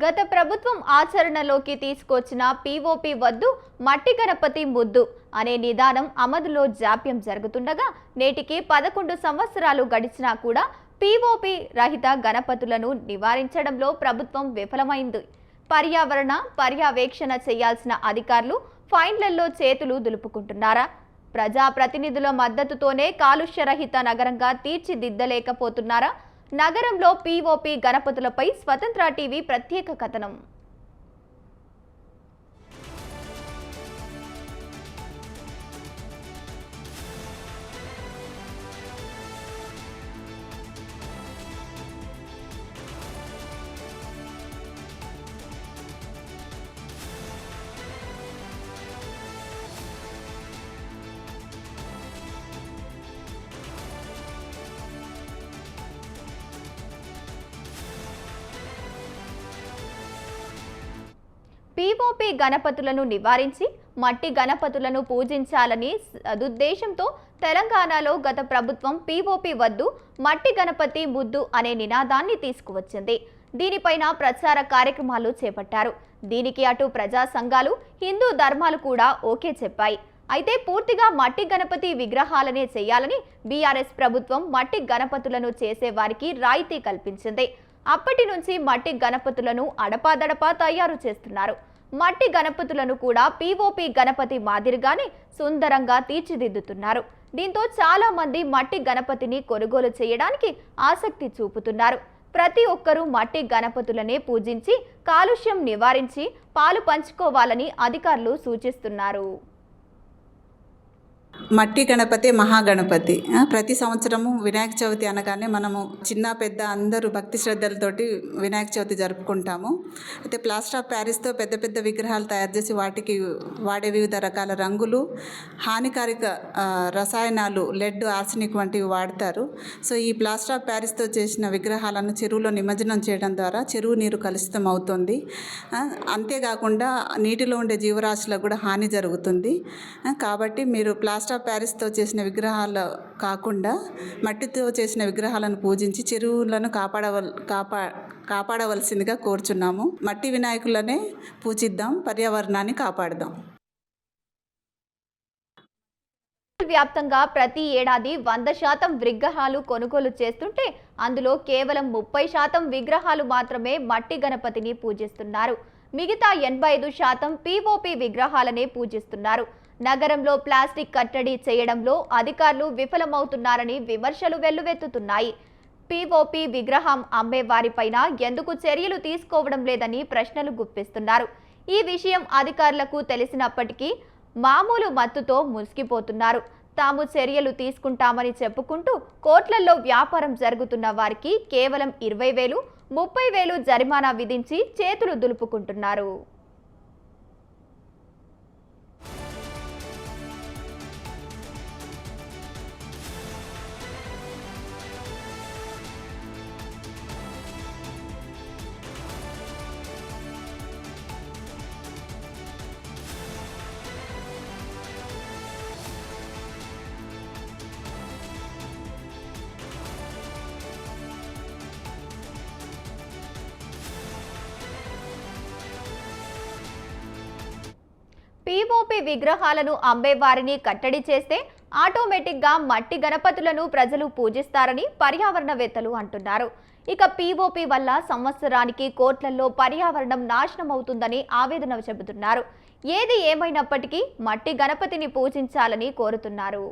గత ప్రభుత్వం ఆచరణలోకి తీసుకొచ్చిన పీఓపీ వద్దు మట్టి గణపతి ముద్దు అనే నిదానం అమలులో జాప్యం జరుగుతుండగా నేటికి 11 సంవత్సరాలు గడిచినా కూడా పీఓపీ రహిత గణపతులను నివారించడంలో ప్రభుత్వం విఫలమైంది. పర్యవేక్షణ చేయాల్సిన అధికారులు ఫైన్లలో చేతులు దులుపుకుంటున్నారా? ప్రజాప్రతినిధుల మద్దతుతోనే కాలుష్యరహిత నగరంగా తీర్చిదిద్దలేకపోతున్నారా? నగరంలో పీఓపీ గణపతులపై స్వతంత్ర టీవీ ప్రత్యేక కథనం. పీఓపీ గణపతులను నివారించి మట్టి గణపతులను పూజించాలని సదుద్దేశంతో తెలంగాణలో గత ప్రభుత్వం పీఓపీ వద్దు మట్టి గణపతి ముద్దు అనే నినాదాన్ని తీసుకువచ్చింది. దీనిపైన ప్రచార కార్యక్రమాలు చేపట్టారు. దీనికి అటు ప్రజా సంఘాలు, హిందూ ధర్మాలు కూడా ఓకే చెప్పాయి. అయితే పూర్తిగా మట్టి గణపతి విగ్రహాలనే చేయాలని బీఆర్ఎస్ ప్రభుత్వం మట్టి గణపతులను చేసే వారికి రాయితీ కల్పించింది. అప్పటి నుంచి మట్టి గణపతులను అడపాదడపా తయారు చేస్తున్నారు. మట్టి గణపతులను కూడా పీఓపీ గణపతి మాదిరిగానే సుందరంగా తీర్చిదిద్దుతున్నారు. దీంతో చాలా మంది మట్టి గణపతిని కొనుగోలు చేయడానికి ఆసక్తి చూపుతున్నారు. ప్రతి ఒక్కరూ మట్టి గణపతులనే పూజించి కాలుష్యం నివారించి పాలు పంచుకోవాలని అధికారులు సూచిస్తున్నారు. మట్టి గణపతి మహాగణపతి ప్రతి సంవత్సరము వినాయక చవితి అనగానే మనము చిన్న పెద్ద అందరూ భక్తి శ్రద్ధలతోటి వినాయక చవితి జరుపుకుంటాము. అయితే ప్లాస్టర్ ఆఫ్ ప్యారిస్తో పెద్ద పెద్ద విగ్రహాలు తయారు చేసి వాటికి వాడే వివిధ రకాల రంగులు, హానికారక రసాయనాలు, లెడ్, ఆర్సెనిక్ వంటివి వాడతారు. సో ఈ ప్లాస్టర్ ఆఫ్ ప్యారిస్తో చేసిన విగ్రహాలను చెరువులో నిమజ్జనం చేయడం ద్వారా చెరువు నీరు కలుషితం అవుతుంది. అంతేకాకుండా నీటిలో ఉండే జీవరాశులకు కూడా హాని జరుగుతుంది. కాబట్టి మీరు ప్లాస్టర్ ఆఫ్ ప్యారిస్తో చేసిన విగ్రహాలు కాకుండా మట్టితో చేసిన విగ్రహాలను పూజించి చెరువులను కాపాడవలసిందిగా కోరుచున్నాము. మట్టి వినాయకులనే పూజిద్దాం, పర్యావరణాన్ని కాపాడదాం. వ్యాప్తంగా ప్రతి ఏడాది 100% విగ్రహాలు కొనుగోలు చేస్తుంటే అందులో కేవలం 30% విగ్రహాలు మాత్రమే మట్టి గణపతిని పూజిస్తున్నారు. మిగతా 85% పీఓపీ విగ్రహాలనే పూజిస్తున్నారు. నగరంలో ప్లాస్టిక్ కట్టడి చేయడంలో అధికారులు విఫలమవుతున్నారని విమర్శలు వెల్లువెత్తుతున్నాయి. పీఓపీ విగ్రహం అమ్మే వారిపైన ఎందుకు చర్యలు తీసుకోవడం లేదని ప్రశ్నలు గుప్పిస్తున్నారు. ఈ విషయం అధికారులకు తెలిసినప్పటికీ మామూలు మత్తుతో మునిగిపోతున్నారు. తాము చర్యలు తీసుకుంటామని చెప్పుకుంటూ కోట్లల్లో వ్యాపారం జరుగుతున్న వారికి కేవలం 20,000, 30,000 జరిమానా విధించి చేతులు దులుపుకుంటున్నారు. పీఓపీ విగ్రహాలను అమ్మే వారిని కట్టడి చేస్తే ఆటోమేటిక్గా మట్టి గణపతులను ప్రజలు పూజిస్తారని పర్యావరణవేత్తలు అంటున్నారు. ఇక పీఓపీ వల్ల సంవత్సరానికి కోట్లల్లో పర్యావరణం నాశనం అవుతుందని ఆవేదన చెబుతున్నారు. ఏది ఏమైనప్పటికీ మట్టి గణపతిని పూజించాలని కోరుతున్నారు.